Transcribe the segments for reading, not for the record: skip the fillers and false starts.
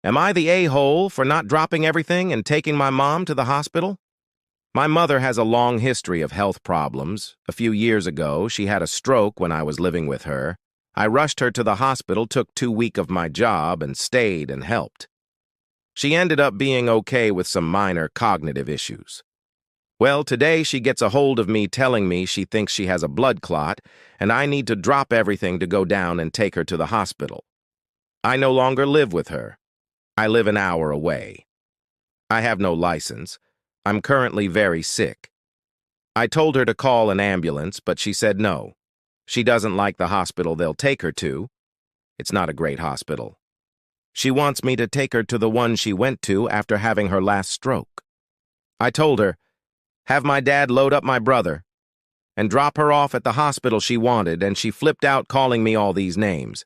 Am I the a-hole for not dropping everything and taking my mom to the hospital? My mother has a long history of health problems. A few years ago, she had a stroke when I was living with her. I rushed her to the hospital, took 2 weeks of my job, and stayed and helped. She ended up being okay with some minor cognitive issues. Well, today she gets a hold of me telling me she thinks she has a blood clot, and I need to drop everything to go down and take her to the hospital. I no longer live with her. I live an hour away. I have no license. I'm currently very sick. I told her to call an ambulance, but she said no. She doesn't like the hospital they'll take her to. It's not a great hospital. She wants me to take her to the one she went to after having her last stroke. I told her, have my dad load up my brother and drop her off at the hospital she wanted, and she flipped out calling me all these names,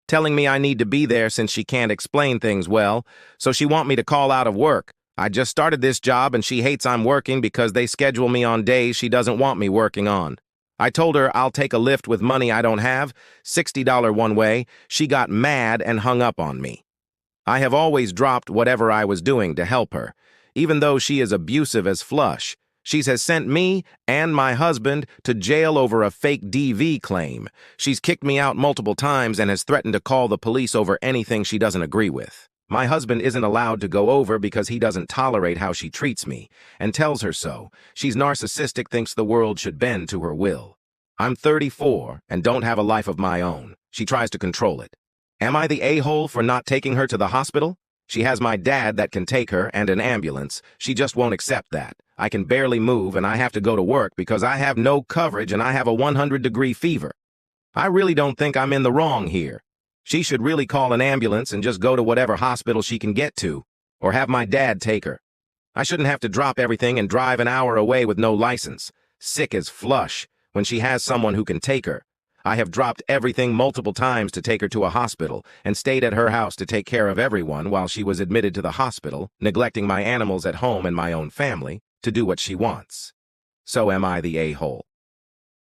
telling me I need to be there since she can't explain things well, so she want me to call out of work. I just started this job and she hates I'm working because they schedule me on days she doesn't want me working on. I told her I'll take a lift with money I don't have, $60 one way. She got mad and hung up on me. I have always dropped whatever I was doing to help her, even though she is abusive as flush. She has sent me and my husband to jail over a fake DV claim. She's kicked me out multiple times and has threatened to call the police over anything she doesn't agree with. My husband isn't allowed to go over because he doesn't tolerate how she treats me, and tells her so. She's narcissistic, thinks the world should bend to her will. I'm 34 and don't have a life of my own. She tries to control it. Am I the a-hole for not taking her to the hospital? She has my dad that can take her and an ambulance. She just won't accept that. I can barely move and I have to go to work because I have no coverage and I have a 100-degree fever. I really don't think I'm in the wrong here. She should really call an ambulance and just go to whatever hospital she can get to, or have my dad take her. I shouldn't have to drop everything and drive an hour away with no license, sick as flush, when she has someone who can take her. I have dropped everything multiple times to take her to a hospital and stayed at her house to take care of everyone while she was admitted to the hospital, neglecting my animals at home and my own family, to do what she wants. So am I the a-hole?